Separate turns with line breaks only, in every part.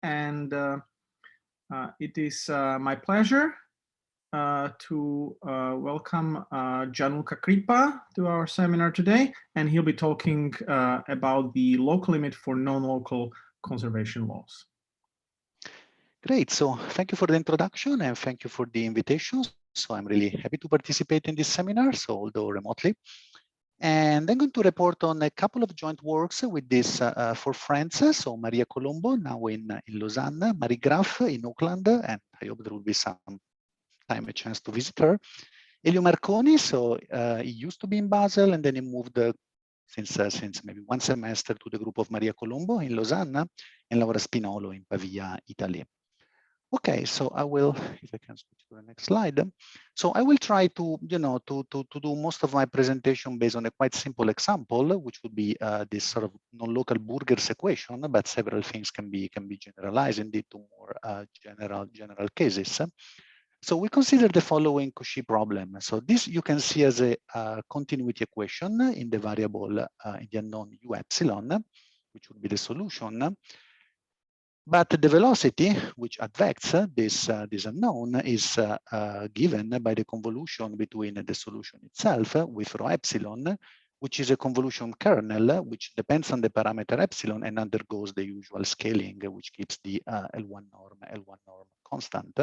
and it is my pleasure to welcome Gianluca Crippa to our seminar today, and he'll be talking about the local limit for non-local conservation laws.
Great, so thank you for the introduction and thank you for the invitation. So I'm really happy to participate in this seminar, so although remotely. And I'm going to report on a couple of joint works with these four friends. So Maria Colombo, now in Lausanne, Marie Graff in Auckland, and I hope there will be some time a chance to visit her. Elio Marconi, so he used to be in Basel and then he moved since maybe one semester to the group of Maria Colombo in Lausanne and Laura Spinolo in Pavia, Italy. Okay, so I will, if I can switch to the next slide. So I will try to, to do most of my presentation based on a quite simple example, which would be this sort of non-local Burger's equation, but several things can be generalized indeed to more general cases. So we consider the following Cauchy problem. So this you can see as a continuity equation in the variable in the unknown u epsilon, which would be the solution. But the velocity, which affects this unknown, is given by the convolution between the solution itself with rho epsilon, which is a convolution kernel, which depends on the parameter epsilon and undergoes the usual scaling, which keeps the L1 norm constant.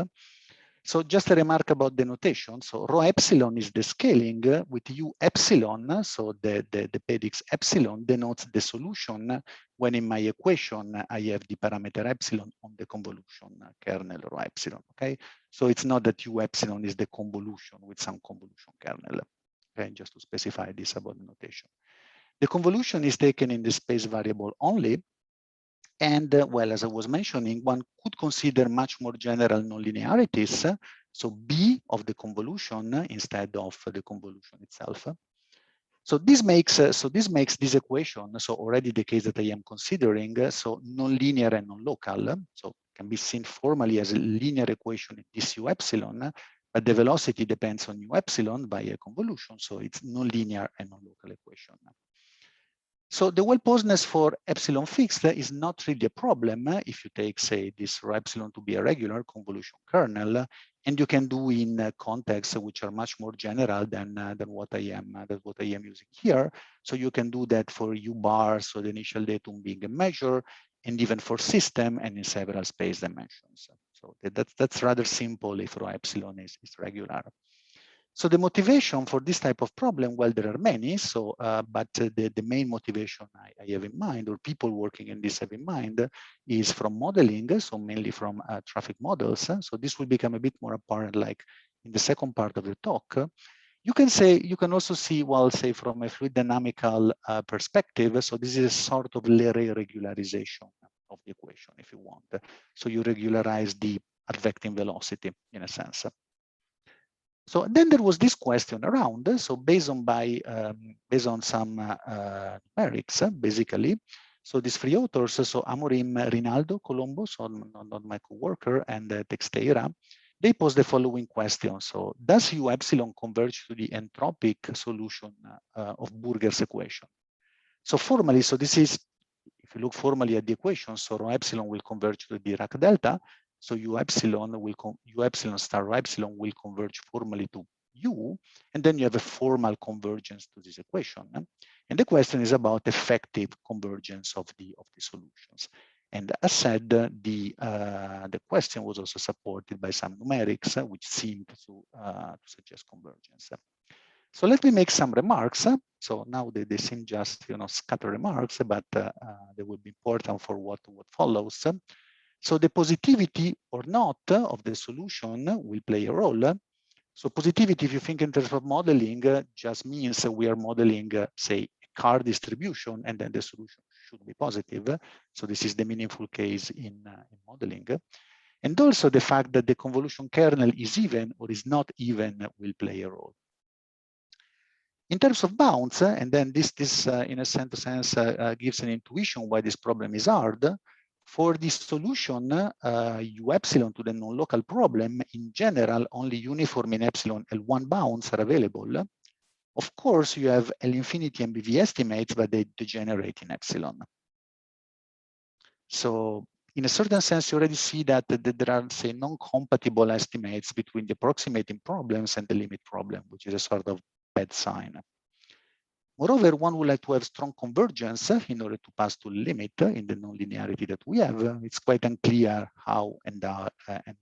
So just a remark about the notation. So rho epsilon is the scaling with u epsilon. So the pedix epsilon denotes the solution when in my equation I have the parameter epsilon on the convolution kernel rho epsilon. Okay, so it's not that u epsilon is the convolution with some convolution kernel. Okay, just to specify this about the notation. The convolution is taken in the space variable only. And well, as I was mentioning, one could consider much more general nonlinearities. So B of the convolution instead of the convolution itself. So this makes this equation, so already the case that I am considering, so nonlinear and non-local. So it can be seen formally as a linear equation in this u epsilon, but the velocity depends on u epsilon by a convolution. So it's nonlinear and non-local equation. So the well-posedness for epsilon fixed is not really a problem if you take, say, this rho epsilon to be a regular convolution kernel, and you can do in contexts which are much more general than what I am using here. So you can do that for u bar, so the initial datum being a measure, and even for system and in several space dimensions. So that's rather simple if rho epsilon is regular. So the motivation for this type of problem, well, there are many. So, but the main motivation I have in mind, or people working in this have in mind, is from modeling. So mainly from traffic models. So this will become a bit more apparent, like in the second part of the talk. You can also see, well, say from a fluid dynamical perspective. So this is a sort of Leray regularization of the equation, if you want. So you regularize the advecting velocity in a sense. So then there was this question around. So based on some numerics, basically. So these three authors, so Amorim, Rinaldo, Colombo, so not my co-worker, and Teixeira, they pose the following question. So does u epsilon converge to the entropic solution of Burger's equation? So formally, so this is, if you look formally at the equation, so rho epsilon will converge to the Dirac delta. So u epsilon star rho epsilon will converge formally to u, and then you have a formal convergence to this equation. And the question is about effective convergence of the solutions. And as said, the question was also supported by some numerics, which seemed to suggest convergence. So let me make some remarks. So now they seem just scattered remarks, but they will be important for what follows. So the positivity or not of the solution will play a role. So positivity, if you think in terms of modeling, just means we are modeling, say, a car distribution, and then the solution should be positive. So this is the meaningful case in modeling. And also the fact that the convolution kernel is even or is not even will play a role. In terms of bounds, and then this in a sense gives an intuition why this problem is hard. For the solution u epsilon to the non-local problem, in general, only uniform in epsilon L1 bounds are available. Of course, you have L infinity and BV estimates, but they degenerate in epsilon. So in a certain sense, you already see that there are, say, non-compatible estimates between the approximating problems and the limit problem, which is a sort of bad sign. Moreover, one would like to have strong convergence in order to pass to limit in the nonlinearity that we have. It's quite unclear how and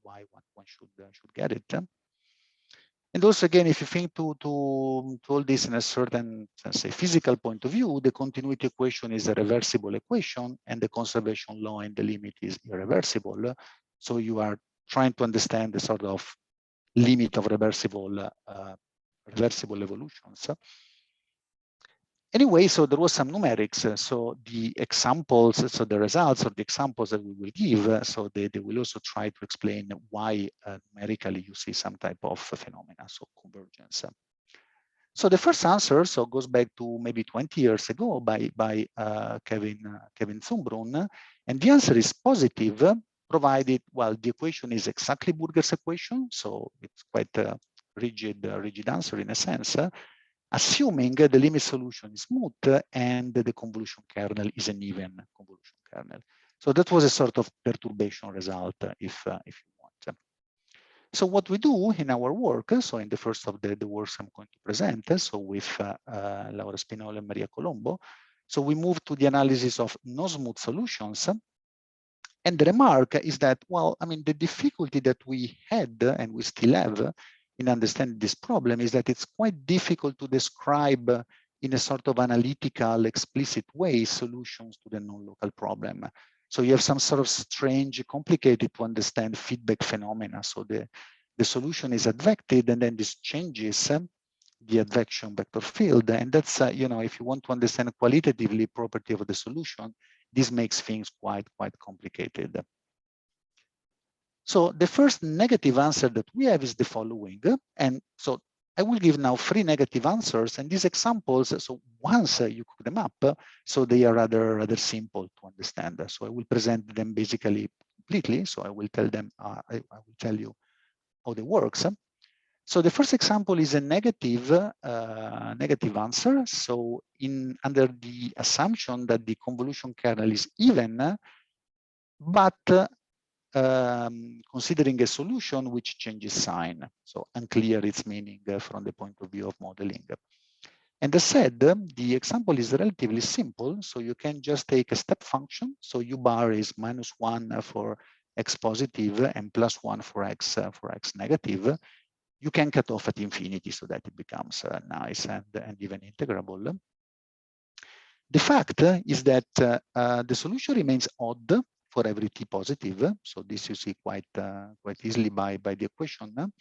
why one should get it. And also, again, if you think to all this in a certain, say, physical point of view, the continuity equation is a reversible equation, and the conservation law in the limit is irreversible. So you are trying to understand the sort of limit of reversible evolutions. Anyway, so there was some numerics. So the examples, so the results of the examples that we will give, so they will also try to explain why numerically you see some type of phenomena, so convergence. So the first answer so goes back to maybe 20 years ago by Kevin Zumbrun, and the answer is positive, provided, well, the equation is exactly Burger's equation, so it's quite a rigid answer in a sense. Assuming the limit solution is smooth and the convolution kernel is an even convolution kernel. So that was a sort of perturbation result, if you want. So what we do in our work, so in the first of the works I'm going to present, so with Laura Spinolo and Maria Colombo, so we move to the analysis of no-smooth solutions. And the remark is that, well, I mean, the difficulty that we had and we still have in understanding this problem is that it's quite difficult to describe in a sort of analytical, explicit way solutions to the non-local problem. So you have some sort of strange, complicated to understand feedback phenomena. So the solution is advected, and then this changes the advection vector field. And that's, you know, if you want to understand qualitatively property of the solution, this makes things quite complicated. So the first negative answer that we have is the following. And so I will give now 3 negative answers, and these examples, so once you cook them up, so they are rather simple to understand. So I will present them basically completely. So I will tell them, I will tell you how they work. So the first example is a negative answer. So under the assumption that the convolution kernel is even, but considering a solution which changes sign. So unclear its meaning from the point of view of modeling. And as said, the example is relatively simple. So you can just take a step function. So u bar is -1 for x positive and +1 for x negative. You can cut off at infinity so that it becomes nice and even integrable. The fact is that the solution remains odd for every t positive. So this you see quite easily by the equation.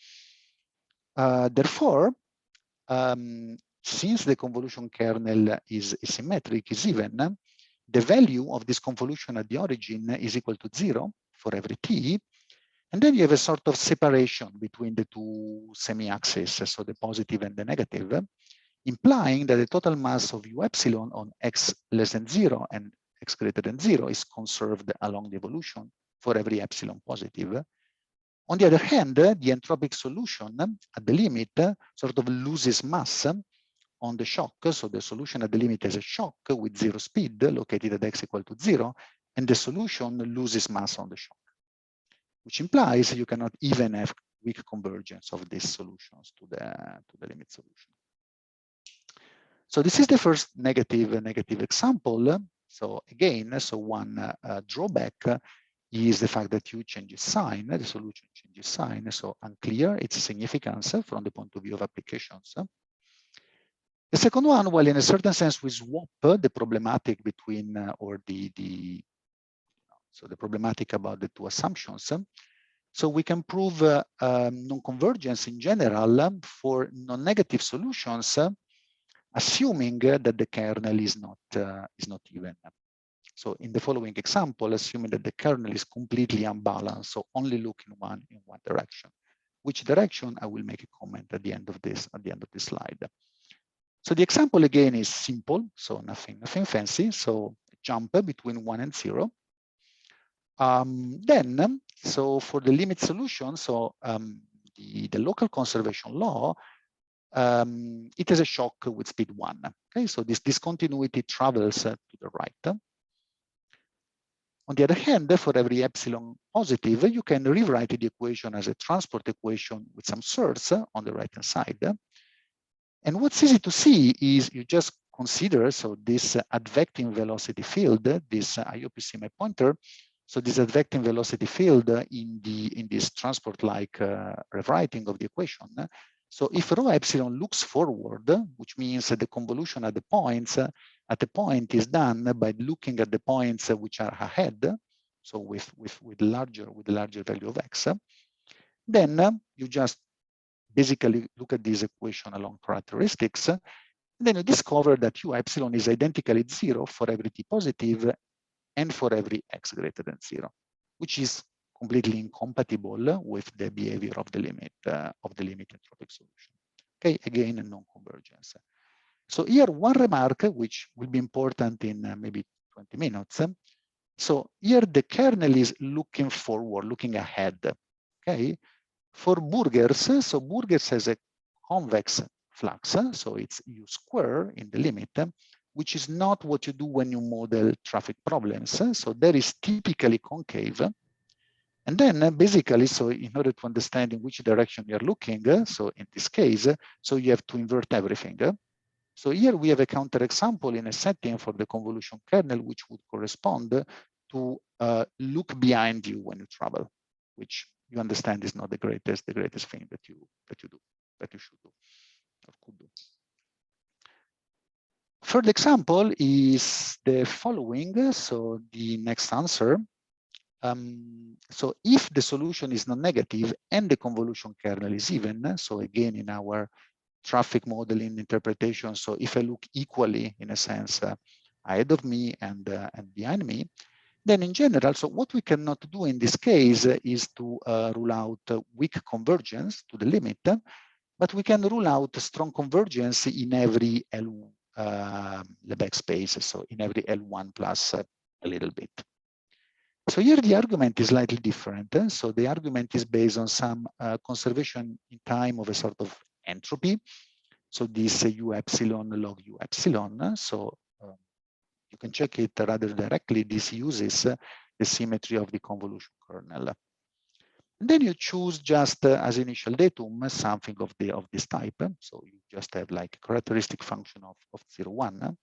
Therefore, since the convolution kernel is symmetric, is even, the value of this convolution at the origin is equal to 0 for every t. And then you have a sort of separation between the two semi-axes, so the positive and the negative, implying that the total mass of u epsilon on x less than 0 and x greater than 0 is conserved along the evolution for every epsilon positive. On the other hand, the entropic solution at the limit sort of loses mass on the shock. So the solution at the limit has a shock with 0 speed located at x equal to 0, and the solution loses mass on the shock, which implies you cannot even have weak convergence of these solutions to the limit solution. So this is the first negative example. So again, so one drawback is the fact that u changes sign, the solution changes sign, so unclear its significance from the point of view of applications. The second one, well, in a certain sense, we swap the problematic between, so the problematic about the two assumptions. So we can prove non-convergence in general for non-negative solutions, assuming that the kernel is not even. So in the following example, assuming that the kernel is completely unbalanced, so only look in one direction. Which direction? I will make a comment at the end of this slide. So the example again is simple, so nothing fancy. So jump between 1 and 0. Then, so for the limit solution, so the local conservation law, it has a shock with speed 1. Okay, so this discontinuity travels to the right. On the other hand, for every epsilon positive, you can rewrite the equation as a transport equation with some source on the right-hand side. And what's easy to see is you just consider, so this advecting velocity field, this IOPC pointer, so this advecting velocity field in this transport-like rewriting of the equation. So if rho epsilon looks forward, which means that the convolution at the points at the point is done by looking at the points which are ahead, so with larger value of x, then you just basically look at this equation along characteristics, and then you discover that u epsilon is identically 0 for every t positive and for every x greater than 0, which is completely incompatible with the behavior of the limit entropic solution. Okay, again, a non-convergence. So here one remark which will be important in maybe 20 minutes. So here the kernel is looking forward, looking ahead. Okay, for Burgers, so Burgers has a convex flux, so it's u square in the limit, which is not what you do when you model traffic problems. So that is typically concave. And then basically, so in order to understand in which direction you're looking, so in this case, so you have to invert everything. So here we have a counterexample in a setting for the convolution kernel, which would correspond to look behind you when you travel, which you understand is not the greatest thing that you should do or could do. Third example is the following. So the next answer. So if the solution is non-negative and the convolution kernel is even, so again in our traffic modeling interpretation, so if I look equally in a sense ahead of me and behind me, then in general, so what we cannot do in this case is to rule out weak convergence to the limit, but we can rule out strong convergence in every Lebesgue space, so in every L1 plus a little bit. So here the argument is slightly different. So the argument is based on some conservation in time of a sort of entropy. So this u epsilon log u epsilon. So you can check it rather directly. This uses the symmetry of the convolution kernel. And then you choose just as initial datum something of this type. So you just have like a characteristic function of 0, 1.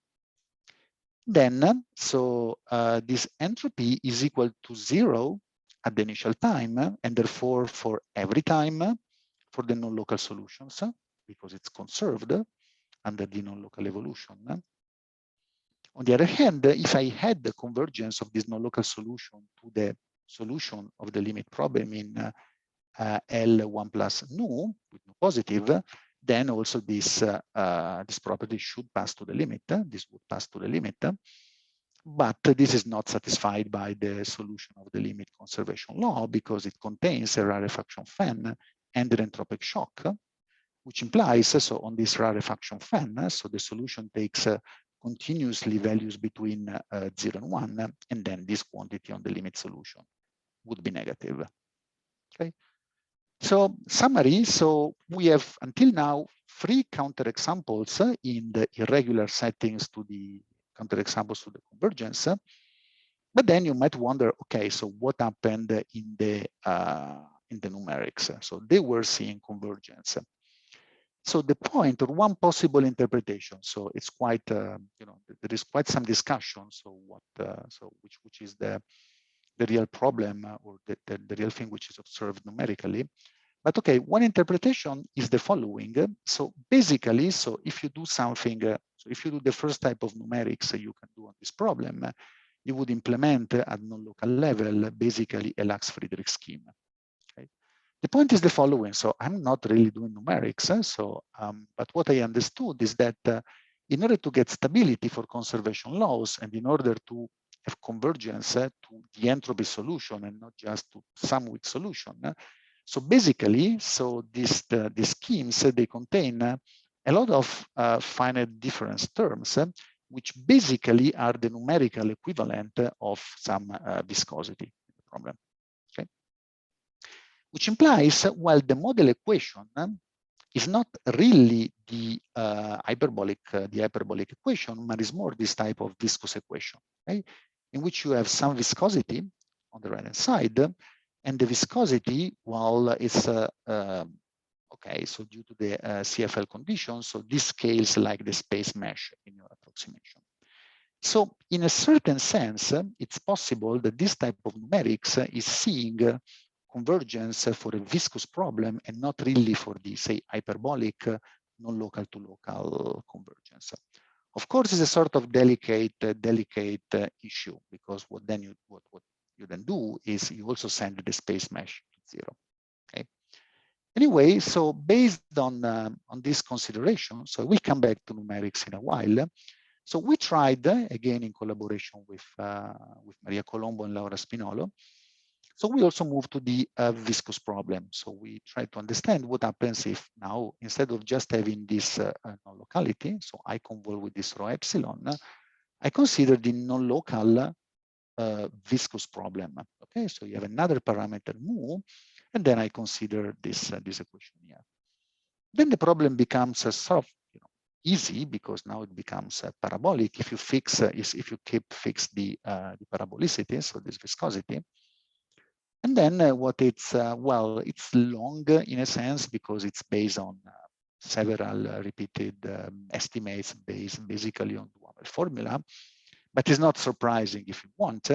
Then, so this entropy is equal to 0 at the initial time, and therefore for every time for the non-local solutions, because it's conserved under the non-local evolution. On the other hand, if I had the convergence of this non-local solution to the solution of the limit problem in L1 plus nu with nu positive, then also this property should pass to the limit. This would pass to the limit. But this is not satisfied by the solution of the limit conservation law because it contains a rarefaction fan and an entropic shock, which implies, so on this rarefaction fan, so the solution takes continuously values between 0 and 1, and then this quantity on the limit solution would be negative. Okay. So summary, so we have until now 3 counterexamples in the irregular settings to the counterexamples to the convergence. But then you might wonder, okay, so what happened in the numerics? So they were seeing convergence. So the point or one possible interpretation. So it's quite, there is quite some discussion. So which is the real problem or the real thing which is observed numerically. But okay, one interpretation is the following. So basically, so if you do something, so if you do the first type of numerics you can do on this problem, you would implement at non-local level basically a Lax-Friedrich scheme. Okay. The point is the following. So I'm not really doing numerics. But what I understood is that in order to get stability for conservation laws and in order to have convergence to the entropy solution and not just to some weak solution, so basically, so these schemes, they contain a lot of finite difference terms, which basically are the numerical equivalent of some viscosity problem. Okay, which implies, well, the model equation is not really the hyperbolic equation, but is more this type of viscous equation. Okay? in which you have some viscosity on the right-hand side, and the viscosity, well, it's okay, so due to the CFL condition, so this scales like the space mesh in your approximation. So in a certain sense, it's possible that this type of numerics is seeing convergence for a viscous problem and not really for the, say, hyperbolic non-local to local convergence. Of course, it's a sort of delicate issue, because what you then do is you also send the space mesh to 0. Okay. Anyway, so based on this consideration, so we'll come back to numerics in a while. So we tried, again, in collaboration with Maria Colombo and Laura Spinolo. So we also moved to the viscous problem. So we tried to understand what happens if now, instead of just having this non-locality, so I convolve with this rho epsilon, I consider the non-local viscous problem. Okay, so you have another parameter mu, and then I consider this equation here. Then the problem becomes a sort of easy, because now it becomes parabolic if you fix if you keep fixed the parabolicity, so this viscosity. And then what it's well, it's long in a sense because it's based on several repeated estimates based basically on the Duhamel formula. But it's not surprising if you want,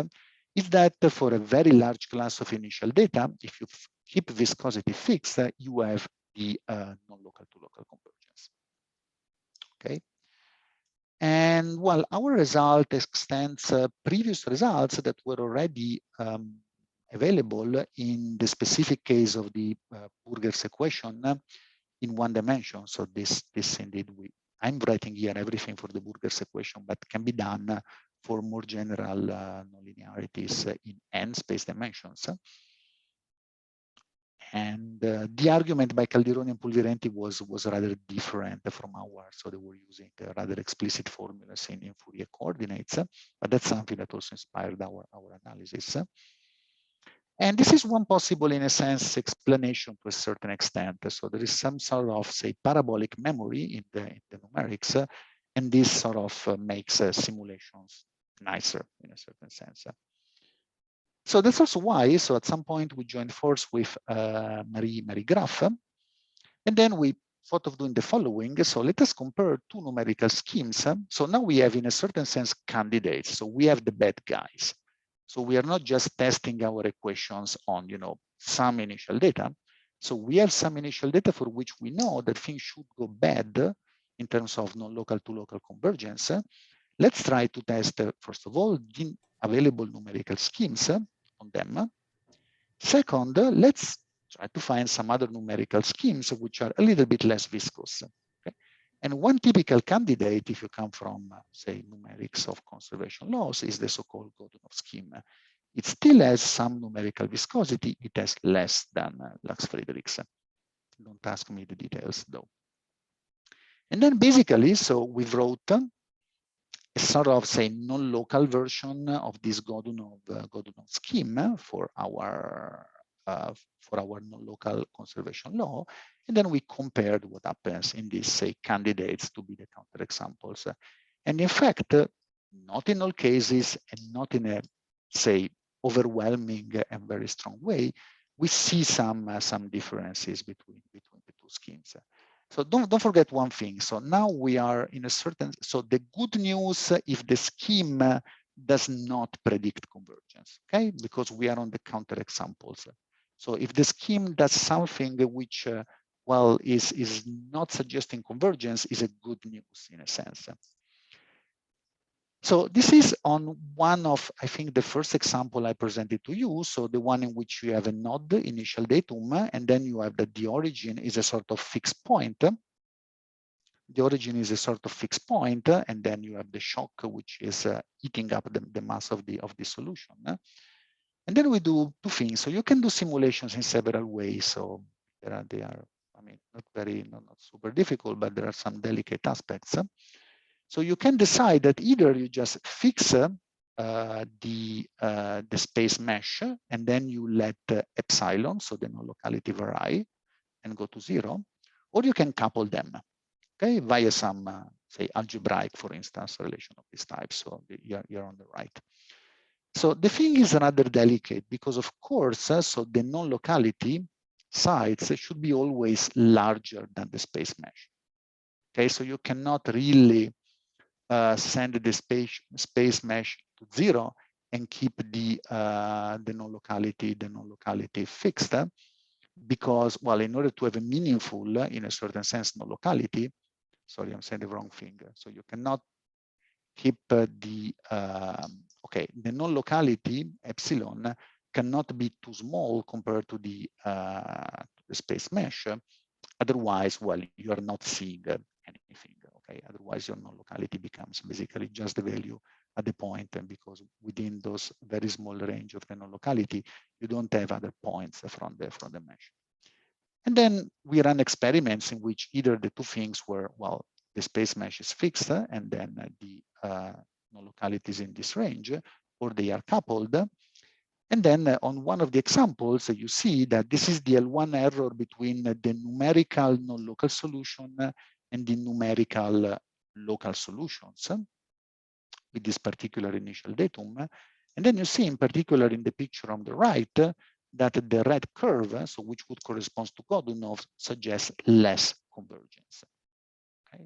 is that for a very large class of initial data, if you keep viscosity fixed, you have the non-local to local convergence. Okay. And well, our result extends previous results that were already available in the specific case of the Burger's equation in one dimension. So this indeed, I'm writing here everything for the Burger's equation, but can be done for more general nonlinearities in n space dimensions. And the argument by Calderoni and Pulvirenti was rather different from ours. So they were using rather explicit formulas in Fourier coordinates, but that's something that also inspired our analysis. And this is one possible, in a sense, explanation to a certain extent. So there is some sort of, say, parabolic memory in the numerics, and this sort of makes simulations nicer in a certain sense. So that's also why, so at some point we joined force with Marie Graff, and then we thought of doing the following. So let us compare two numerical schemes. So now we have, in a certain sense, candidates. So we have the bad guys. So we are not just testing our equations on, some initial data. So we have some initial data for which we know that things should go bad in terms of non-local to local convergence. Let's try to test, first of all, the available numerical schemes on them. Second, let's try to find some other numerical schemes which are a little bit less viscous. Okay? And one typical candidate, if you come from, say, numerics of conservation laws, is the so-called Godunov scheme. It still has some numerical viscosity. It has less than Lax-Friedrichs. Don't ask me the details, though. And then basically, so we wrote a sort of, say, non-local version of this Godunov scheme for our non-local conservation law, and then we compared what happens in these, say, candidates to be the counterexamples. And in fact, not in all cases, and not in a, say, overwhelming and very strong way, we see some differences between the two schemes. So don't forget one thing. So now we are in a certain, so the good news if the scheme does not predict convergence, okay? Because we are on the counterexamples. So if the scheme does something which, well, is not suggesting convergence, is a good news in a sense. So this is on one of, I think, the first example I presented to you. So the one in which you have a node initial datum, and then you have that the origin is a sort of fixed point. The origin is a sort of fixed point, and then you have the shock, which is eating up the mass of the solution. And then we do two things. So you can do simulations in several ways. So they are, I mean, not super difficult, but there are some delicate aspects. So you can decide that either you just fix the space mesh, and then you let epsilon, so the non-locality vary, and go to 0, or you can couple them, okay, via some, say, algebraic, for instance, relation of this type. So you're on the right. So the thing is rather delicate because, of course, so the non-locality sites should be always larger than the space mesh. Okay, so you cannot really send the space mesh to 0 and keep the non-locality fixed, because, well, in order to have a meaningful, in a certain sense, non-locality, sorry, I'm saying the wrong thing. So you cannot keep the non-locality epsilon cannot be too small compared to the space mesh. Otherwise, well, you are not seeing anything. Okay, otherwise your non-locality becomes basically just the value at the point, and because within those very small range of the non-locality, you don't have other points from the mesh. And then we run experiments in which either the two things were, well, the space mesh is fixed and then the non-localities in this range, or they are coupled. And then on one of the examples, you see that this is the L1 error between the numerical non-local solution and the numerical local solutions with this particular initial datum. And then you see in particular in the picture on the right that the red curve, so which would correspond to Godunov, suggests less convergence. Okay.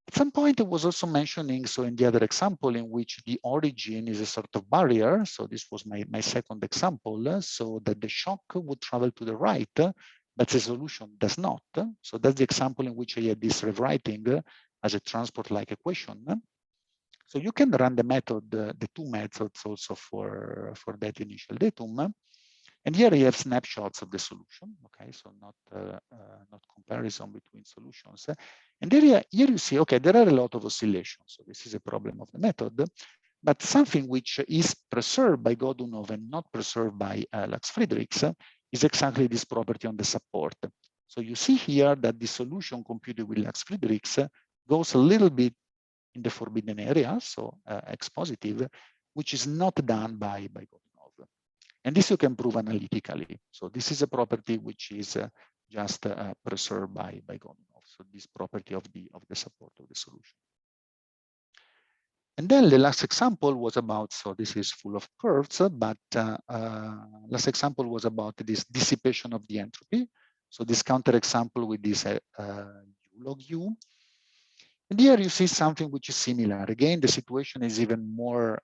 At some point, I was also mentioning, so in the other example, in which the origin is a sort of barrier. So this was my second example, so that the shock would travel to the right, but the solution does not. So that's the example in which I had this rewriting as a transport-like equation. So you can run the method, the two methods also for that initial datum. And here you have snapshots of the solution. Okay, so not comparison between solutions. And here you see, okay, there are a lot of oscillations. So this is a problem of the method. But something which is preserved by Godunov and not preserved by Lax-Friedrichs is exactly this property on the support. So you see here that the solution computed with Lax-Friedrichs goes a little bit in the forbidden area, so X positive, which is not done by Godunov. And this you can prove analytically. So this is a property which is just preserved by Godunov. So this property of the support of the solution. And then the last example was about, so this is full of curves, but last example was about this dissipation of the entropy. So this counterexample with this U log U. And here you see something which is similar. Again, the situation is even more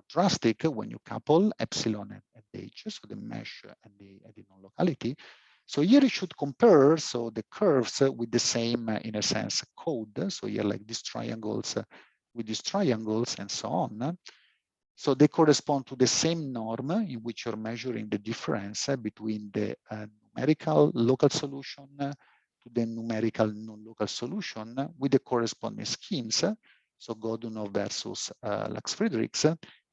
drastic when you couple epsilon and h, so the mesh and the non-locality. So here you should compare, so the curves with the same, in a sense, code. So here like these triangles with these triangles and so on. So they correspond to the same norm in which you're measuring the difference between the numerical local solution to the numerical non-local solution with the corresponding schemes. So Godunov versus Lax-Friedrichs.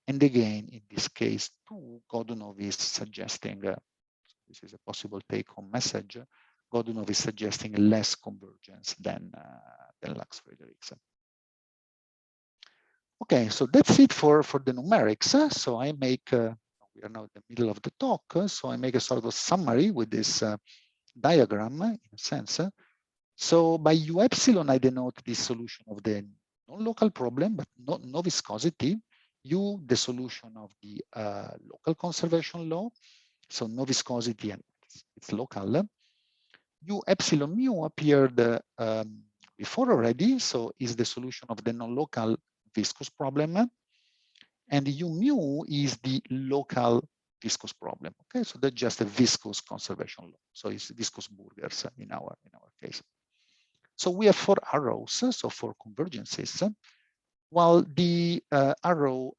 And again, in this case, too, Godunov is suggesting, this is a possible take-home message, Godunov is suggesting less convergence than Lax-Friedrichs. Okay, so that's it for the numerics. So I make, we are now in the middle of the talk, so I make a sort of summary with this diagram in a sense. So by U epsilon, I denote the solution of the non-local problem, but no viscosity. U, the solution of the local conservation law. So no viscosity and it's local. U epsilon mu appeared before already, so is the solution of the non-local viscous problem. And U mu is the local viscous problem. Okay, so that's just a viscous conservation law. So it's viscous burgers in our case. So we have 4 arrows, so 4 convergences, while the arrow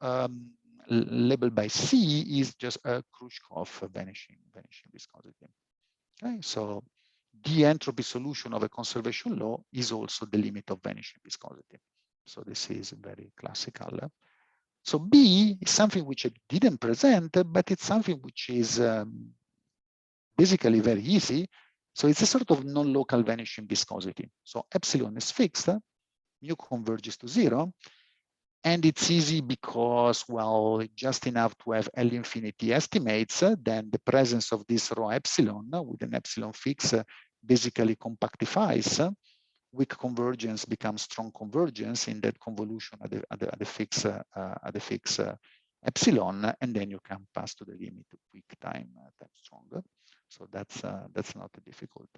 labeled by C is just a Khrushchev vanishing viscosity. Okay, so the entropy solution of a conservation law is also the limit of vanishing viscosity. So this is very classical. So B is something which I didn't present, but it's something which is basically very easy. So it's a sort of non-local vanishing viscosity. So epsilon is fixed, mu converges to 0. And it's easy because, well, just enough to have L infinity estimates, then the presence of this rho epsilon with an epsilon fix basically compactifies weak convergence becomes strong convergence in that convolution at the fixed epsilon, and then you can pass to the limit weak time strong. So that's not difficult.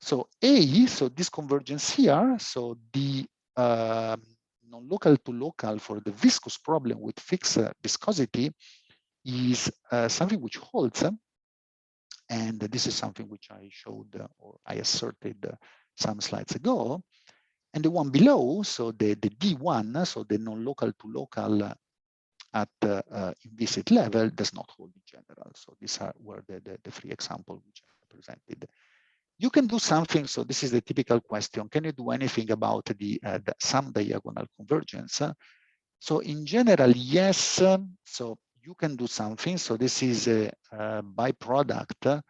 So A, so this convergence here, so the non-local to local for the viscous problem with fixed viscosity is something which holds. And this is something which I showed or I asserted some slides ago. And the one below, so the D1, so the non-local to local at implicit level does not hold in general. So these were the three examples which I presented. You can do something. So this is the typical question. Can you do anything about the some diagonal convergence? So in general, yes. So you can do something. So this is a byproduct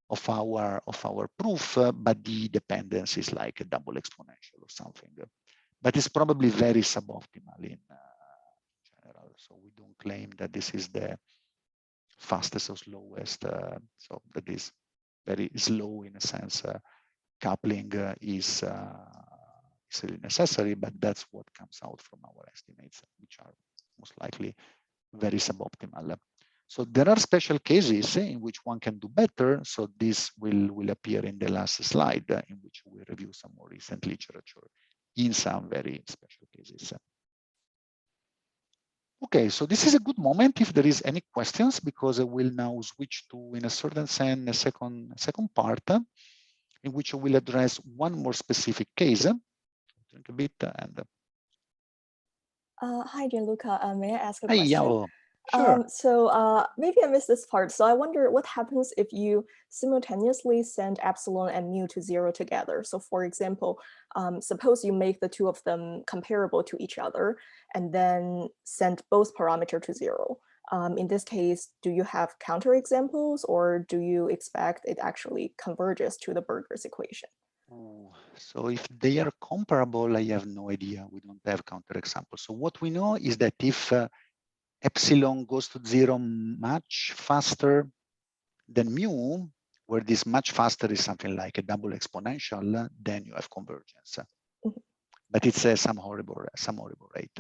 of our proof, but the dependence is like a double exponential or something. But it's probably very suboptimal in general. So we don't claim that this is the fastest or slowest. So that is very slow in a sense. Coupling is really necessary, but that's what comes out from our estimates, which are most likely very suboptimal. So there are special cases in which one can do better. So this will appear in the last slide in which we review some more recent literature in some very special cases. Okay, so this is a good moment if there is any questions, because I will now switch to, in a certain sense, a second part in which I will address one more specific case. Drink a bit and.
Hi, Gianluca. May I ask a
Hey,
question?
Yao. Sure.
Maybe I missed this part. So I wonder what happens if you simultaneously send epsilon and mu to 0 together. So for example, suppose you make the two of them comparable to each other and then send both parameters to 0. In this case, do you have counterexamples, or do you expect it actually converges to the Burger's equation?
So if they are comparable, I have no idea. We don't have counterexamples. So what we know is that if epsilon goes to 0 much faster than mu, where this much faster is something like a double exponential, then you have convergence. Mm-hmm. But it's some horrible rate.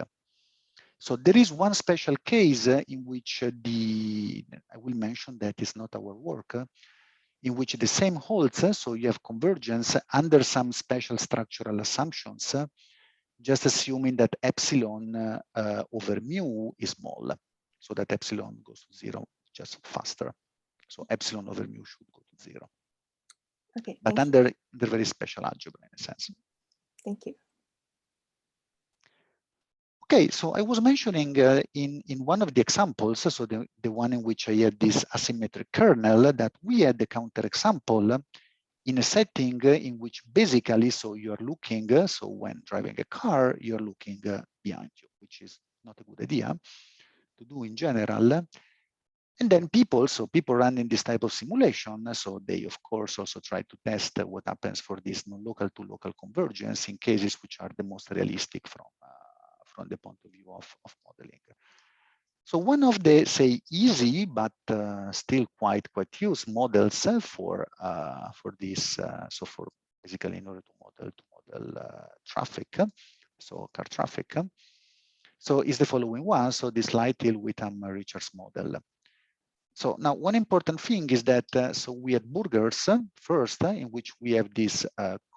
So there is one special case in which I will mention that is not our work, in which the same holds. So you have convergence under some special structural assumptions, just assuming that epsilon over mu is small, so that epsilon goes to 0 just faster. So epsilon over mu should go to 0.
Okay.
But under very special algebra in a sense.
Thank you.
Okay, so I was mentioning in one of the examples, so the one in which I had this asymmetric kernel, that we had the counterexample in a setting in which basically, so you're looking, so when driving a car, you're looking behind you, which is not a good idea to do in general. And then people running this type of simulation, so they of course also try to test what happens for this non-local to local convergence in cases which are the most realistic from the point of view of modeling. So one of the, say, easy but still quite used models for this, so for basically in order to model traffic, so car traffic, so is the following one. So this Lytle-Witham-Richards model. So now one important thing is that so we had burgers first, in which we have this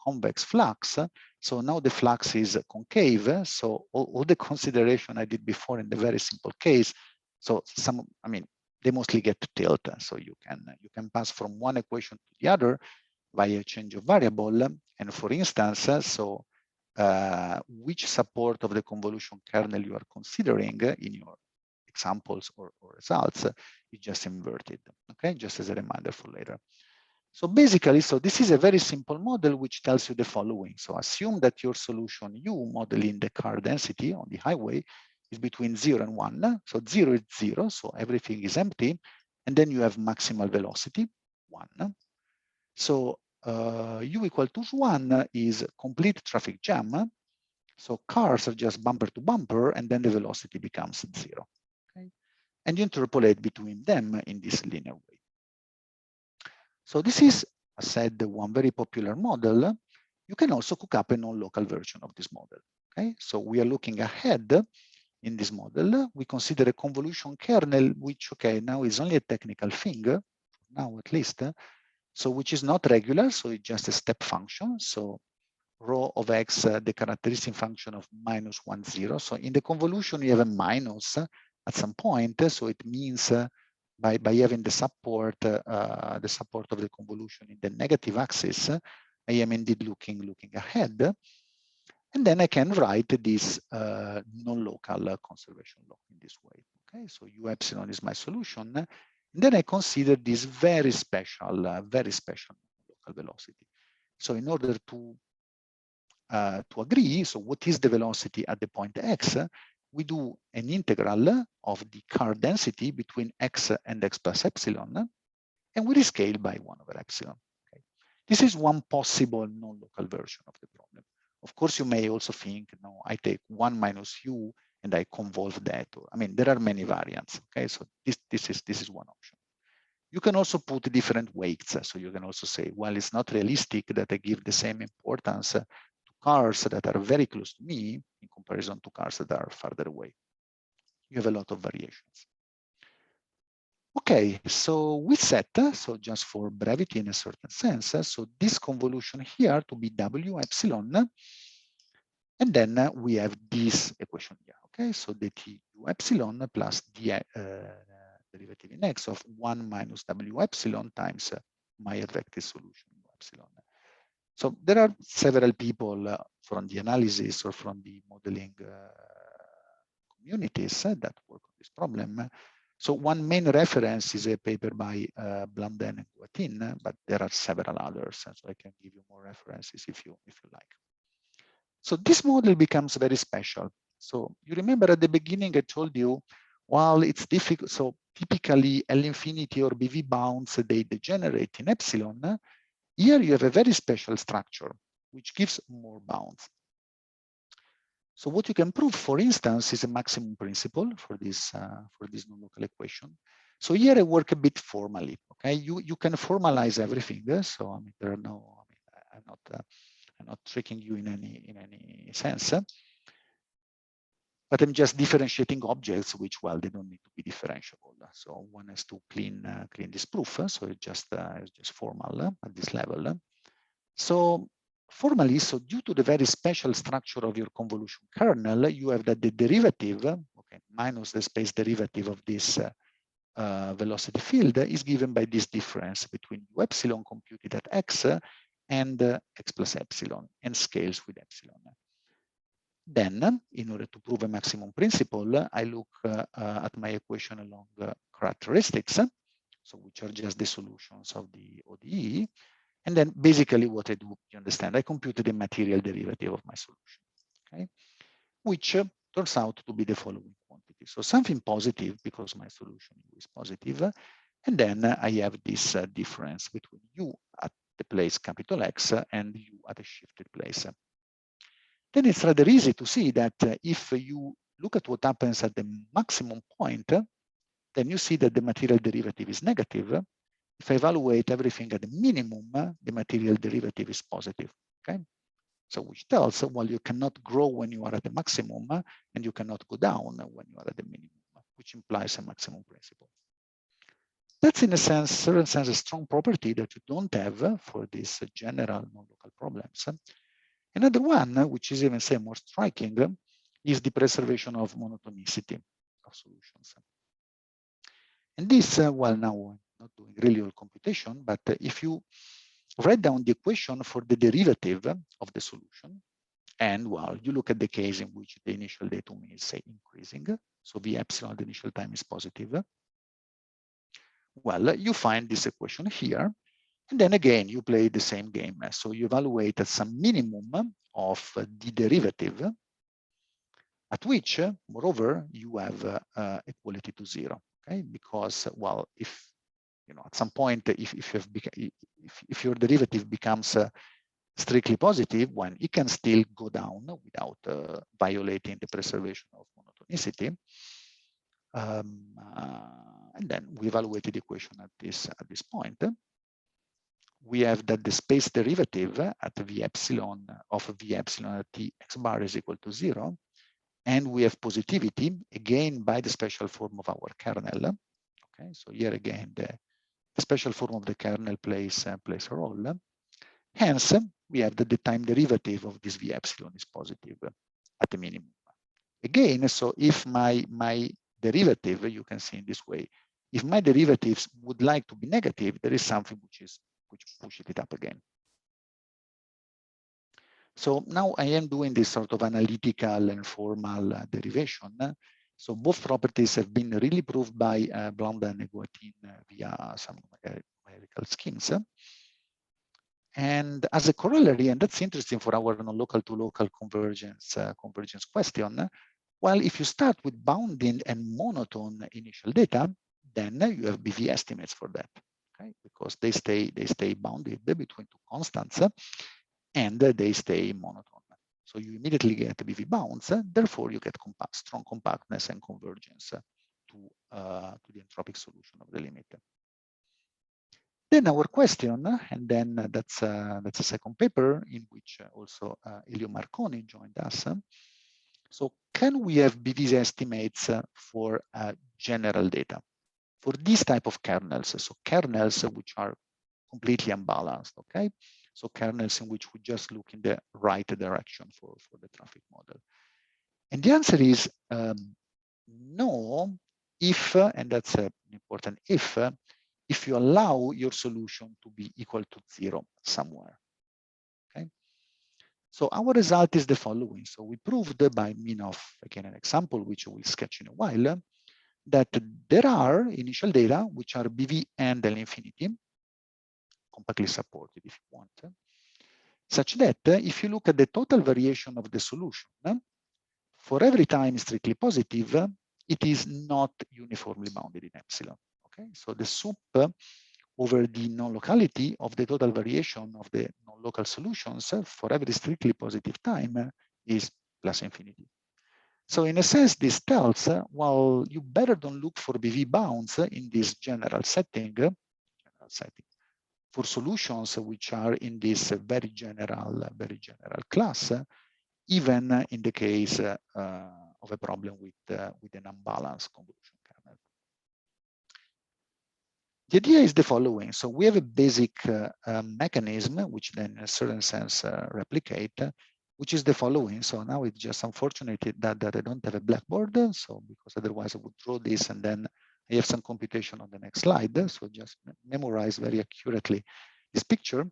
convex flux. So now the flux is concave. So all the consideration I did before in the very simple case. So they mostly get to tilt. So you can pass from one equation to the other via change of variable. And for instance, so which support of the convolution kernel you are considering in your examples or results is just inverted. Okay, just as a reminder for later. So basically, so this is a very simple model which tells you the following. So assume that your solution U modeling the car density on the highway is between 0 and 1. So 0 is 0, so everything is empty. And then you have maximal velocity, 1. So U equal to 1 is complete traffic jam. So cars are just bumper to bumper, and then the velocity becomes 0. Okay? And you interpolate between them in this linear way. So this is, as I said, one very popular model. you can also cook up a non-local version of this model. Okay, so we are looking ahead in this model. We consider a convolution kernel, which, okay, now is only a technical thing, now at least, so which is not regular, so it's just a step function. So rho of x, the characteristic function of -1, 0. So in the convolution, you have a minus at some point. So it means by having the support of the convolution in the negative axis, I am indeed looking ahead. And then I can write this non-local conservation law in this way. Okay, so U epsilon is my solution. And then I consider this very special local velocity. So in order to agree, so what is the velocity at the point x, we do an integral of the car density between x and x plus epsilon, and we rescale by 1 over epsilon. Okay. This is one possible non-local version of the problem. Of course, you may also think, no, I take 1 minus u and I convolve that. Or, I mean, there are many variants. Okay, so this is one option. You can also put different weights. So you can also say, well, it's not realistic that I give the same importance to cars that are very close to me in comparison to cars that are farther away. You have a lot of variations. Okay, so we set, so just for brevity in a certain sense, so this convolution here to be W epsilon, and then we have this equation here. Okay, so the T U epsilon plus the derivative in x of 1 minus W epsilon times my advective solution epsilon. So there are several people from the analysis or from the modeling communities that work on this problem. So one main reference is a paper by Blandin and Guatin, but there are several others, and so I can give you more references if you like. So this model becomes very special. So you remember at the beginning I told you, while it's difficult, so typically L infinity or BV bounds, they degenerate in epsilon. Here you have a very special structure, which gives more bounds. So what you can prove, for instance, is a maximum principle for this non-local equation. So here I work a bit formally. Okay, you can formalize everything. So I mean, there are no. I mean, I'm not tricking you in any sense. But I'm just differentiating objects, which, well, they don't need to be differentiable. So one has to clean this proof. So it's just formal at this level. So formally, so due to the very special structure of your convolution kernel, you have that the derivative, okay, minus the space derivative of this velocity field is given by this difference between u epsilon computed at x and x plus epsilon and scales with epsilon. Then, in order to prove a maximum principle, I look at my equation along characteristics, so which are just the solutions of the ODE. And then basically what I do, you understand, I compute the material derivative of my solution, okay? Which turns out to be the following quantity. So something positive because my solution is positive. And then I have this difference between u at the place capital X and u at a shifted place. Then it's rather easy to see that if you look at what happens at the maximum point, then you see that the material derivative is negative. If I evaluate everything at the minimum, the material derivative is positive, okay? So which tells, well, you cannot grow when you are at the maximum and you cannot go down when you are at the minimum, which implies a maximum principle. That's in a sense, certain sense, a strong property that you don't have for these general non-local problems. Another one, which is even say more striking, is the preservation of monotonicity of solutions. And this, well, now I'm not doing really all computation, but if you write down the equation for the derivative of the solution, and well, you look at the case in which the initial datum is, say, increasing, so the epsilon at the initial time is positive, well, you find this equation here, and then again, you play the same game. So you evaluate at some minimum of the derivative, at which, moreover, you have equality to 0, okay? Because, well, if you know, at some point, if your derivative becomes strictly positive, when it can still go down without violating the preservation of monotonicity. And then we evaluated the equation at this point. we have that the space derivative at v epsilon of v epsilon at t x bar is equal to 0. And we have positivity, again, by the special form of our kernel. Okay, so here again, the special form of the kernel plays a role. Hence, we have that the time derivative of this v epsilon is positive at the minimum. Again, so if my derivative, you can see in this way, if my derivatives would like to be negative, there is something which pushes it up again. So now I am doing this sort of analytical and formal derivation. So both properties have been really proved by Blanda and Guatin via some numerical schemes. And as a corollary, and that's interesting for our non-local to local convergence question, well, if you start with bounding and monotone initial data, then you have BV estimates for that, okay? Because they stay bounded between two constants and they stay monotone. So you immediately get BV bounds, therefore you get strong compactness and convergence to the entropic solution of the limit. Then our question, and then that's a second paper in which also Elio Marconi joined us. So can we have BV estimates for general data for this type of kernels? So kernels which are completely unbalanced, okay? So kernels in which we just look in the right direction for the traffic model. And the answer is no, if, and that's an important if you allow your solution to be equal to 0 somewhere, okay? So our result is the following. So we proved by means of, again, an example, which we'll sketch in a while, that there are initial data which are BV and L infinity, compactly supported if you want, such that if you look at the total variation of the solution, for every time strictly positive, it is not uniformly bounded in epsilon. Okay, so the sup over the non-locality of the total variation of the non-local solutions for every strictly positive time is plus infinity. So in a sense, this tells, well, you better don't look for BV bounds in this general setting for solutions which are in this very general class, even in the case of a problem with an unbalanced convolution kernel. The idea is the following. So we have a basic mechanism, which then in a certain sense replicate, which is the following. So now it's just unfortunate that I don't have a blackboard. So because otherwise I would draw this and then I have some computation on the next slide. So just memorize very accurately this picture.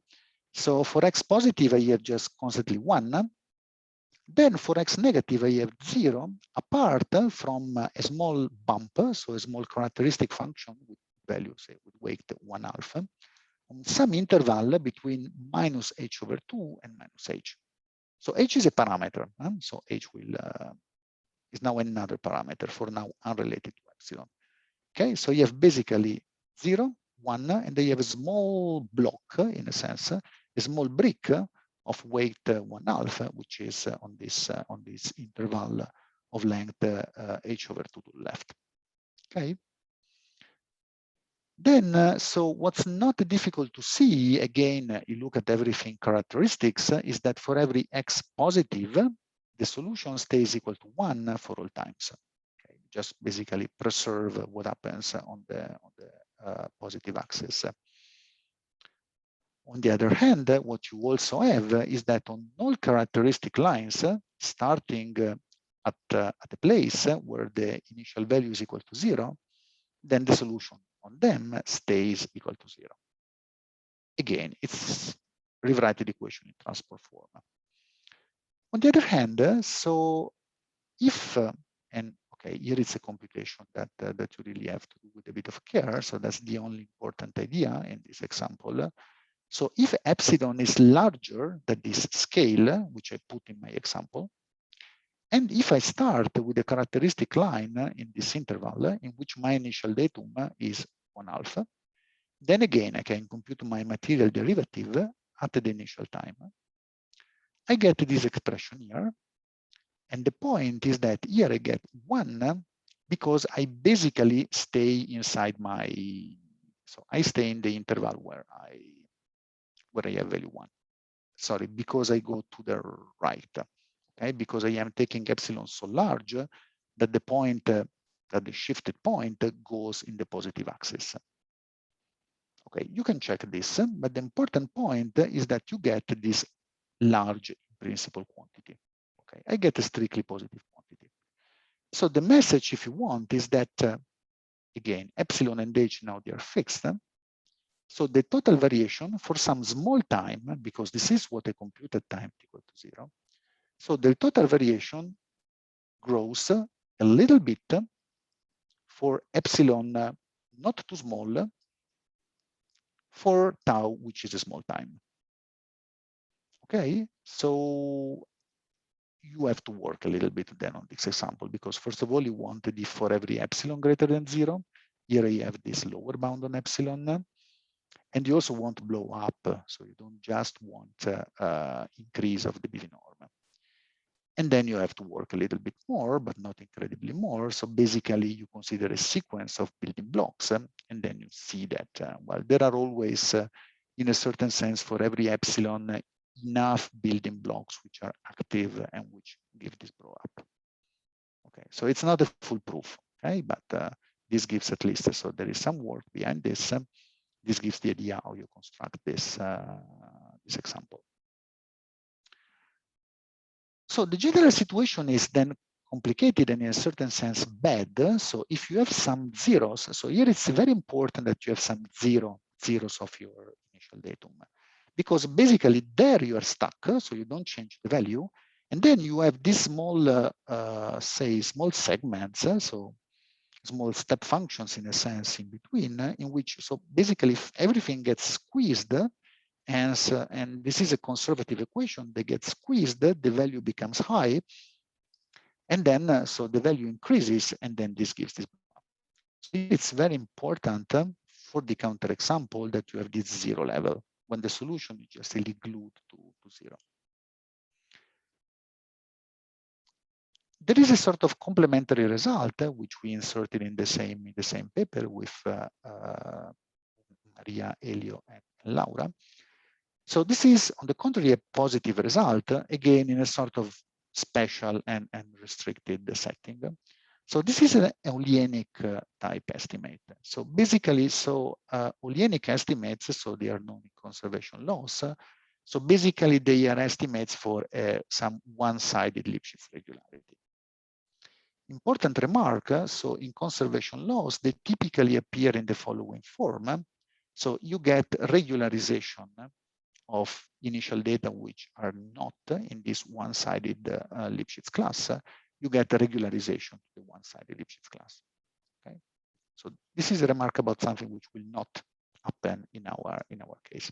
So for X positive, I have just constantly 1. Then for X negative, I have 0, apart from a small bump, so a small characteristic function with value, say, with weight 1/2, on some interval between minus h over 2 and minus h. So h is a parameter, so h is now another parameter for now unrelated to epsilon. Okay, so you have basically 0, 1, and then you have a small block, in a sense, a small brick of weight 1/2, which is on this interval of length h over 2 to the left. Okay. Then, so what's not difficult to see, again, you look at everything characteristics, is that for every X positive, the solution stays equal to 1 for all times. Okay, just basically preserve what happens on the positive axis. On the other hand, what you also have is that on all characteristic lines, starting at a place where the initial value is equal to 0, then the solution on them stays equal to 0. Again, it's rewrite the equation in transport form. On the other hand, so if, and okay, here it's a computation that you really have to do with a bit of care. So that's the only important idea in this example. So if epsilon is larger than this scale, which I put in my example, and if I start with a characteristic line in this interval in which my initial datum is 1/2, then again, I can compute my material derivative at the initial time. I get this expression here. And the point is that here I get 1 because I basically stay inside so I stay in the interval where where I have value 1. Sorry, because I go to the right. Okay, because I am taking epsilon so large that the point, that the shifted point goes in the positive axis. Okay, you can check this, but the important point is that you get this large principal quantity. Okay, I get a strictly positive quantity. So the message, if you want, is that again, epsilon and h now they are fixed. So the total variation for some small time, because this is what I computed time equal to 0. So the total variation grows a little bit for epsilon not too small, for tau, which is a small time. Okay, so you have to work a little bit then on this example, because first of all, you want if for every epsilon greater than 0, here I have this lower bound on epsilon, and you also want to blow up, so you don't just want increase of the BV norm. And then you have to work a little bit more, but not incredibly more. So basically, you consider a sequence of building blocks, and then you see that, well, there are always, in a certain sense, for every epsilon, enough building blocks which are active and which give this blow up. Okay, so it's not a full proof, okay, but this gives at least, so there is some work behind this. This gives the idea how you construct this, this example. So the general situation is then complicated and in a certain sense bad. So if you have some zeros, so here it's very important that you have some zeros of your initial datum, because basically there you are stuck, so you don't change the value. And then you have these small, say, small segments, so small step functions in a sense in between, in which, so basically if everything gets squeezed, and this is a conservative equation, they get squeezed, the value becomes high, and then so the value increases, and then this gives this. So it's very important for the counterexample that you have this 0 level, when the solution is just really glued to 0. There is a sort of complementary result which we inserted in the same paper with Maria, Elio, and Laura. So this is, on the contrary, a positive result, again, in a sort of special and restricted setting. So this is an Eulenic type estimate. So basically, so Eulenic estimates, so they are known in conservation laws. So basically, they are estimates for some one-sided Lipschitz regularity. Important remark, so in conservation laws, they typically appear in the following form. So you get regularization of initial data which are not in this one-sided Lipschitz class. You get a regularization to the one-sided Lipschitz class. Okay, so this is a remark about something which will not happen in our case.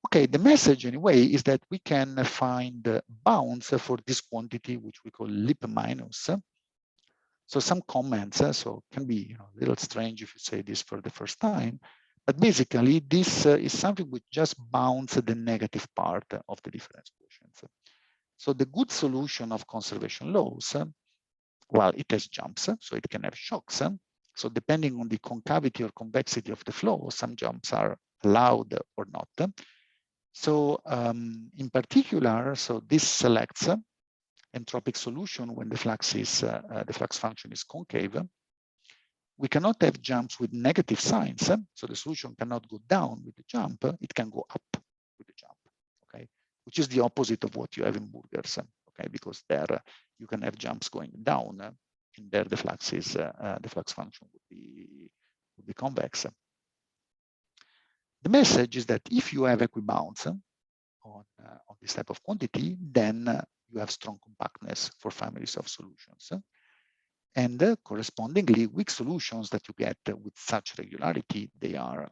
Okay, the message anyway is that we can find bounds for this quantity which we call lip minus. So some comments, so can be a little strange if you say this for the first time, but basically this is something which just bounds the negative part of the difference quotients. So the good solution of conservation laws, well, it has jumps, so it can have shocks. So depending on the concavity or convexity of the flow, some jumps are allowed or not. So in particular, so this selects entropic solution when the flux function is concave. We cannot have jumps with negative signs, so the solution cannot go down with the jump, it can go up with the jump, okay? Which is the opposite of what you have in Burgers, okay? Because there you can have jumps going down, and there the flux function would be convex. The message is that if you have equibounds on this type of quantity, then you have strong compactness for families of solutions. And correspondingly, weak solutions that you get with such regularity, they are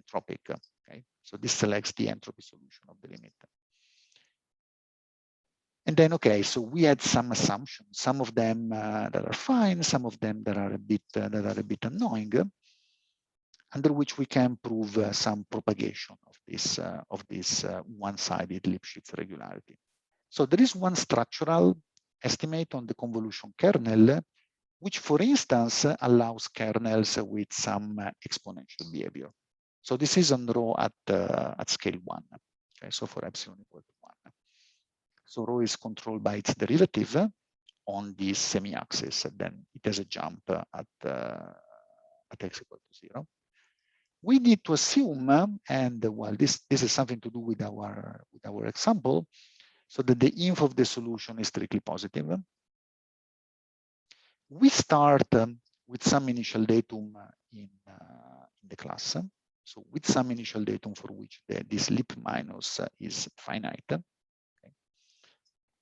entropic. Okay, so this selects the entropy solution of the limit. And then, okay, so we had some assumptions, some of them that are fine, some of them that are a bit annoying, under which we can prove some propagation of this one-sided Lipschitz regularity. So there is one structural estimate on the convolution kernel, which, for instance, allows kernels with some exponential behavior. So this is on rho at scale 1. Okay, so for epsilon equal to 1. So rho is controlled by its derivative on the semi-axis, and then it has a jump at x equal to 0. We need to assume, and well, this is something to do with our example, so that the inf of the solution is strictly positive. We start with some initial datum in the class. So with some initial datum for which this lip minus is finite. Okay.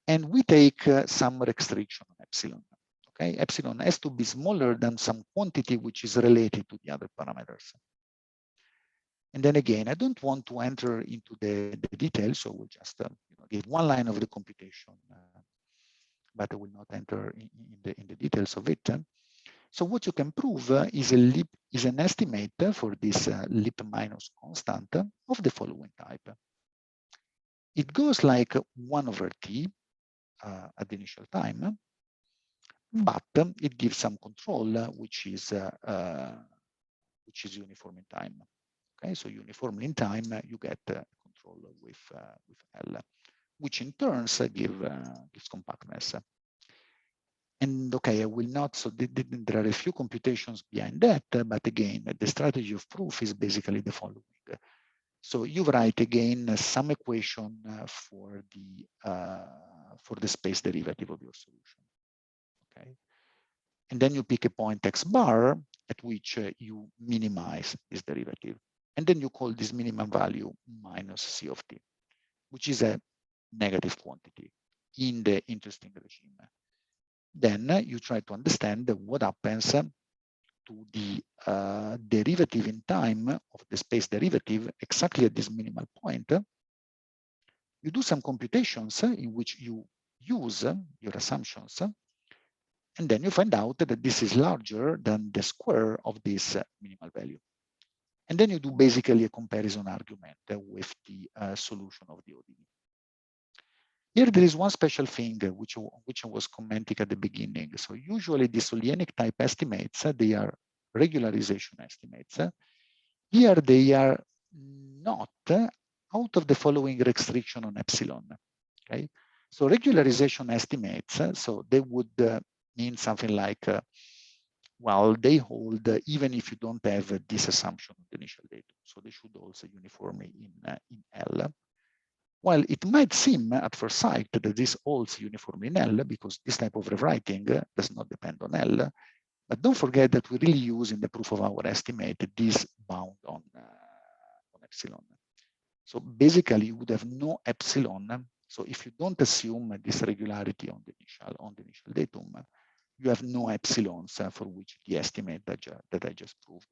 And we take some restriction on epsilon. Okay, epsilon has to be smaller than some quantity which is related to the other parameters. And then again, I don't want to enter into the details, so we'll just give one line of the computation, but I will not enter in the details of it. So what you can prove is an estimate for this lip minus constant of the following type. It goes like 1 over t at the initial time, but it gives some control which is uniform in time. Okay, so uniformly in time, you get control with L, which in turns gives compactness. And okay, I will not, so there are a few computations behind that, but again, the strategy of proof is basically the following. So you write again some equation for the space derivative of your solution. Okay, and then you pick a point x bar at which you minimize this derivative. And then you call this minimum value minus C of t, which is a negative quantity in the interesting regime. Then you try to understand what happens to the derivative in time of the space derivative exactly at this minimal point. You do some computations in which you use your assumptions, and then you find out that this is larger than the square of this minimal value. And then you do basically a comparison argument with the solution of the ODE. Here there is one special thing which I was commenting at the beginning. So usually these Olienic type estimates, they are regularization estimates. Here they are not out of the following restriction on epsilon. Okay, so regularization estimates, so they would mean something like, well, they hold even if you don't have this assumption of the initial datum. So they should also uniformly in L. While it might seem at first sight that this holds uniformly in L because this type of rewriting does not depend on L, but don't forget that we really use in the proof of our estimate this bound on epsilon. So basically you would have no epsilon. So if you don't assume this regularity on the initial datum, you have no epsilons for which the estimate that I just proved.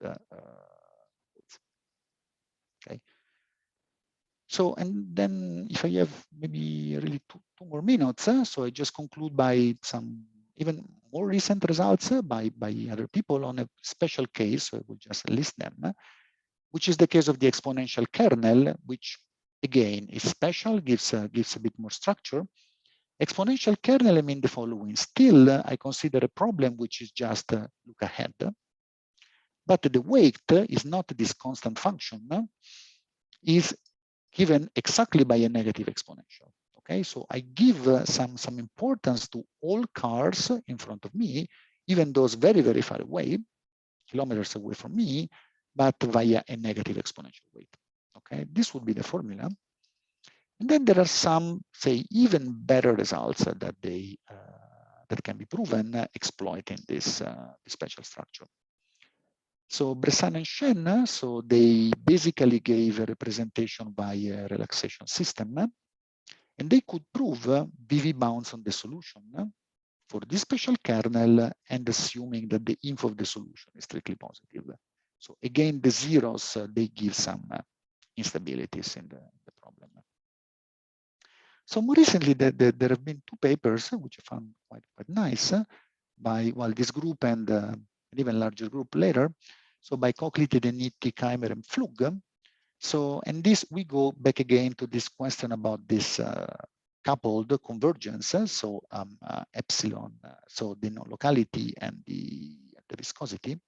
Okay. So, and then if I have maybe really two more minutes, so I just conclude by some even more recent results by other people on a special case. So I will just list them, which is the case of the exponential kernel, which again is special, gives a bit more structure. Exponential kernel, I mean the following. Still, I consider a problem which is just look ahead. But the weight is not this constant function, is given exactly by a negative exponential. Okay, so I give some importance to all cars in front of me, even those very, very far away, kilometers away from me, but via a negative exponential weight. Okay, this would be the formula. And then there are some, say, even better results that that can be proven exploiting this special structure. So Bressan and Shen, so they basically gave a representation by a relaxation system, and they could prove VV bounds on the solution for this special kernel and assuming that the inf of the solution is strictly positive. So again, the zeros, they give some instabilities in the problem. So more recently, there have been two papers which I found quite nice by this group and an even larger group later. So by Cochleated, Nitti, Keimer, and Flug. So, and this we go back again to this question about this coupled convergence. So epsilon, so the non-locality and the viscosity.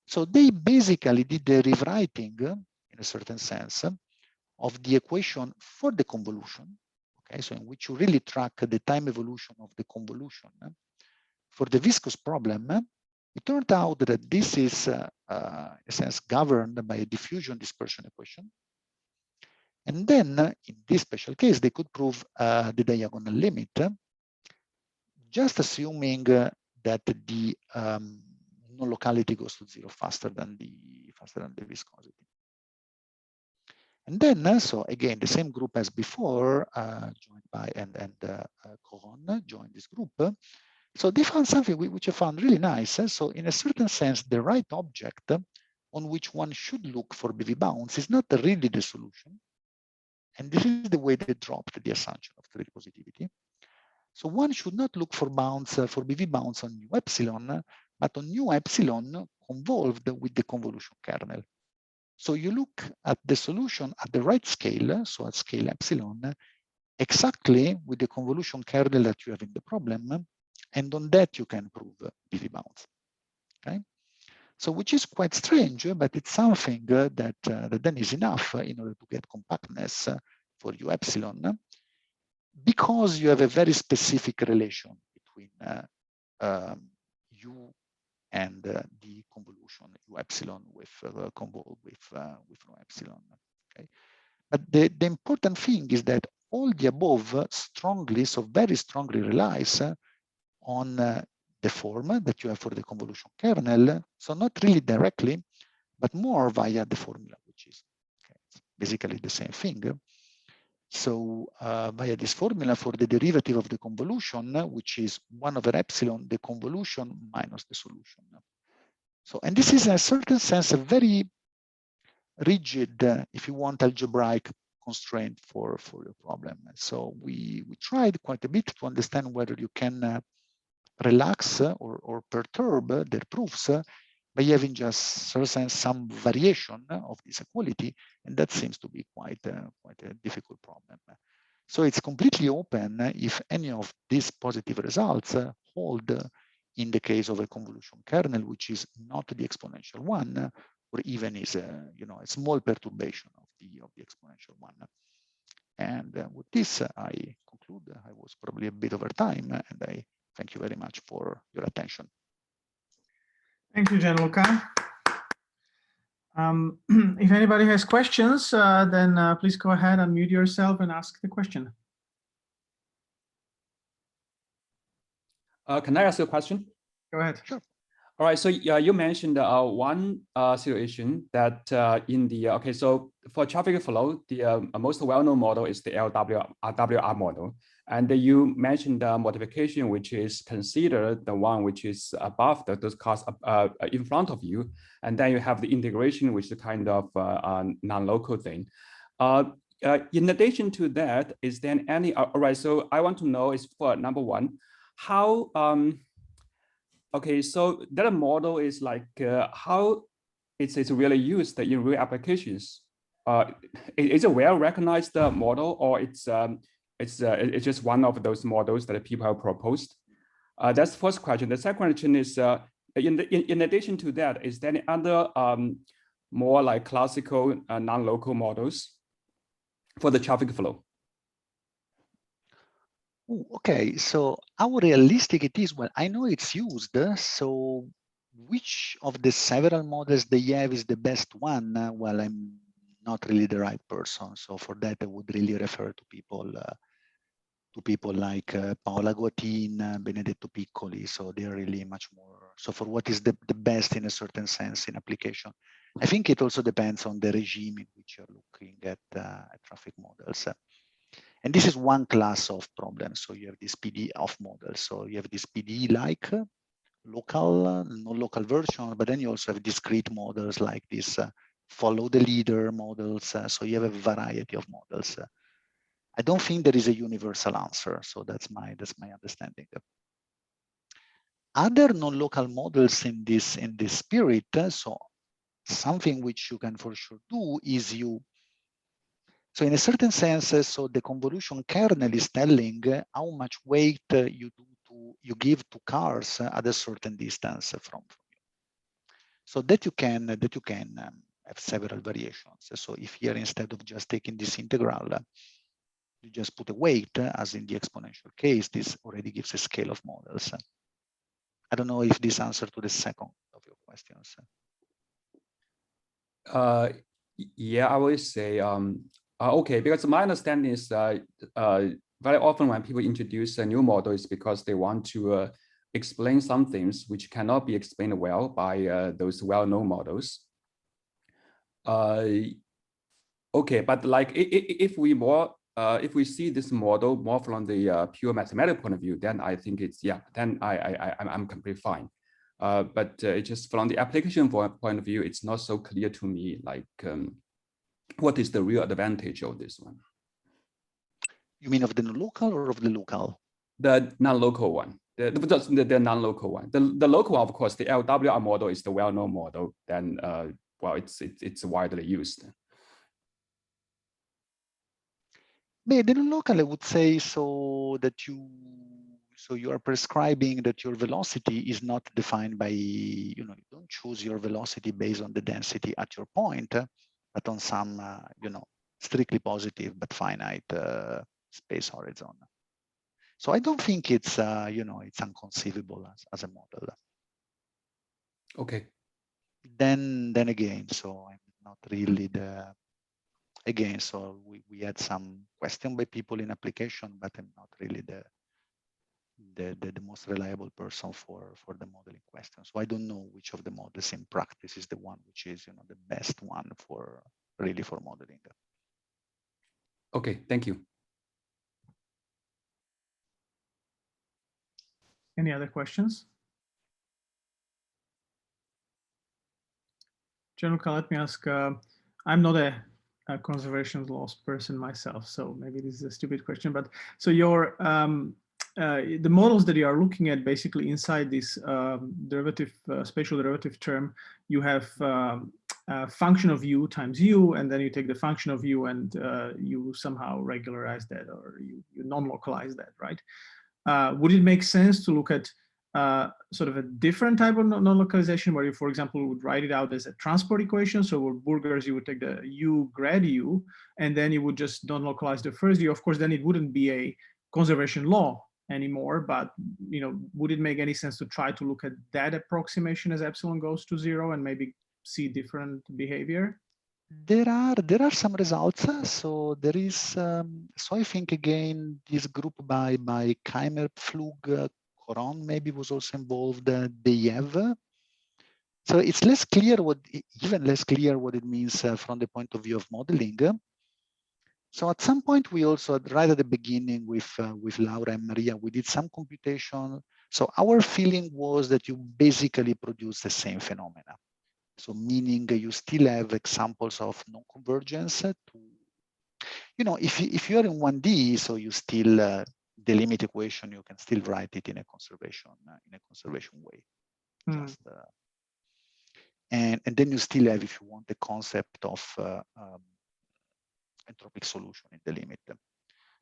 So they basically did the rewriting in a certain sense, of the equation for the convolution. Okay, so in which you really track the time evolution of the convolution. For the viscous problem, it turned out that this is, in a sense, governed by a diffusion dispersion equation. And then, in this special case, they could prove the diagonal limit, just assuming that the non-locality goes to 0 faster than the viscosity. And then, so again, the same group as before, joined by Coron joined this group. So they found something which I found really nice. So in a certain sense, the right object on which one should look for BV bounds is not really the solution. And this is the way they dropped the assumption of trick positivity. So one should not look for bounds, for BV bounds on nu epsilon, but on nu epsilon convolved with the convolution kernel. So you look at the solution at the right scale, so at scale epsilon, exactly with the convolution kernel that you have in the problem, and on that you can prove BV bounds. Okay, so which is quite strange, but it's something that then is enough in order to get compactness for u epsilon, because you have a very specific relation between u and the convolution u epsilon with convolve with rho epsilon. Okay, but the important thing is that all the above strongly, so very strongly relies on the form that you have for the convolution kernel. So not really directly, but more via the formula, which is basically the same thing. So via this formula for the derivative of the convolution, which is 1 over epsilon, the convolution minus the solution. So, and this is in a certain sense a very rigid, if you want, algebraic constraint for your problem. So we tried quite a bit to understand whether you can relax or perturb their proofs by having just some variation of this equality, and that seems to be quite a difficult problem. So it's completely open if any of these positive results hold in the case of a convolution kernel, which is not the exponential one, or even is a small perturbation of the exponential one. And with this, I conclude. I was probably a bit over time, and I thank you very much for your attention.
Thank you, Gianluca. If anybody has questions, then please go ahead and mute yourself and ask the question.
Can I ask you a question?
Go ahead.
Sure.
All right. So you mentioned one situation that in the so for traffic flow, the most well-known model is the LWR model, and you mentioned the modification which is considered the one which is above those costs in front of you, and then you have the integration, which is kind of non-local thing. In addition to that, is there any? All right. So I want to know is for number one, how okay, so that model is like how it's really used in real applications. Is it well recognized model, or it's just one of those models that people have proposed? That's the first question. The second question is in addition to that, is there any other more like classical non-local models for the traffic flow?
Okay, so how realistic it is? Well, I know it's used. So which of the several models they have is the best one? Well, I'm not really the right person. So for that, I would really refer to people like Paola Guatin, Benedetto Piccoli. So they're really much more. So for what is the best in a certain sense in application, I think it also depends on the regime in which you're looking at traffic models. And this is one class of problems. So you have this PD of models. So you have this PD like local, non-local version, but then you also have discrete models like this follow the leader models. So you have a variety of models. I don't think there is a universal answer. So that's my understanding. Other non-local models in this spirit. So something which you can for sure do is so in a certain sense, so the convolution kernel is telling how much weight you give to cars at a certain distance from you. So that you can have several variations. So if here, instead of just taking this integral, you just put a weight, as in the exponential case, this already gives a scale of models. I don't know if this answers to the second of your questions.
Yeah, I would say, okay, because my understanding is very often when people introduce a new model, it's because they want to explain some things which cannot be explained well by those well-known models. Okay, but like if we see this model more from the pure mathematical point of view, then I think it's, yeah, then I'm completely fine. But it's just from the application point of view, it's not so clear to me, like what is the real advantage of this one?
You mean of the non-local or of the local?
The non-local one, the non-local one. The local one, of course, the LWR model is the well-known model. Then, well, it's widely used.
But the non-local, I would say, so you are prescribing that your velocity is not defined by, you don't choose your velocity based on the density at your point, but on some, strictly positive but finite space horizon. So I don't think it's, it's inconceivable as a model.
Okay.
Then again, so I'm not really again, so we had some question by people in application, but I'm not really the most reliable person for the modeling question. So I don't know which of the models in practice is the one which is, the best one for modeling.
Okay, thank you.
Any other questions? Gianluca, let me ask, I'm not a conservation laws person myself, so maybe this is a stupid question, but so your the models that you are looking at basically inside this derivative, spatial derivative term, you have a function of u times u, and then you take the function of u and you somehow regularize that, or you non-localize that, right? Would it make sense to look at sort of a different type of non-localization where you, for example, would write it out as a transport equation? So with Burgers, you would take the u grad u, and then you would just non-localize the first u. Of course, then it wouldn't be a conservation law anymore, but would it make any sense to try to look at that approximation as epsilon goes to 0 and maybe see different behavior?
There are some results. So there is, so I think again, this group by Keimer, Pflug, Coron maybe was also involved. They have. So it's even less clear what it means from the point of view of modeling. So at some point, we also, right at the beginning with Laura and Maria, we did some computation. So our feeling was that you basically produce the same phenomena. So meaning you still have examples of non-convergence if you're in 1D, so you still, the limit equation, you can still write it in a conservation way. Just, and then you still have, if you want, the concept of entropic solution in the limit.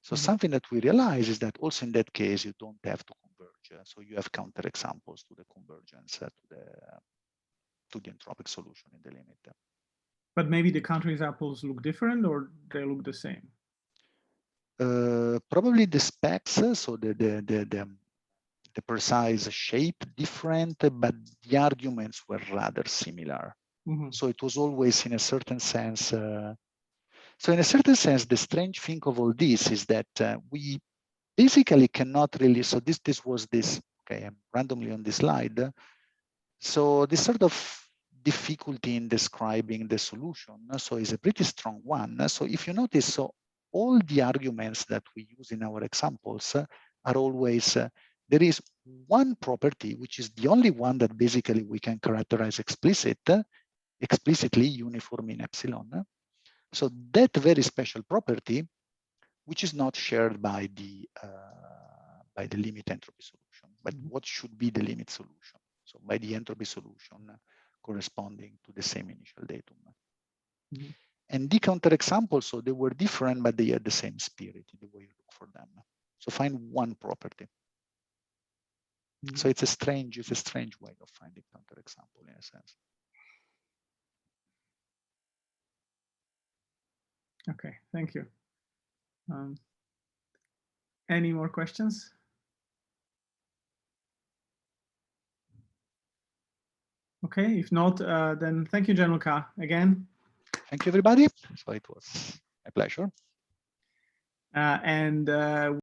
So something that we realize is that also in that case, you don't have to converge. So you have counterexamples to the convergence, to the entropic solution in the limit.
But maybe the counterexamples look different, or they look the same?
Probably the specs, so the precise shape different, but the arguments were rather similar. So it was always in a certain sense. So in a certain sense, the strange thing of all this is that we basically cannot really. So this was this. Okay, I'm randomly on this slide. So this sort of difficulty in describing the solution, so is a pretty strong one. So if you notice, so all the arguments that we use in our examples are always, there is one property, which is the only one that basically we can characterize explicitly uniform in epsilon. So that very special property, which is not shared by the limit entropy solution, but what should be the limit solution? So by the entropy solution corresponding to the same initial datum. And the counterexamples, so they were different, but they had the same spirit in the way you look for them. So find one property. So it's a strange way of finding counterexample in a sense.
Okay, thank you. Any more questions? Okay, if not, then thank you, Gianluca, again.
Thank you, everybody. So it was a pleasure.
And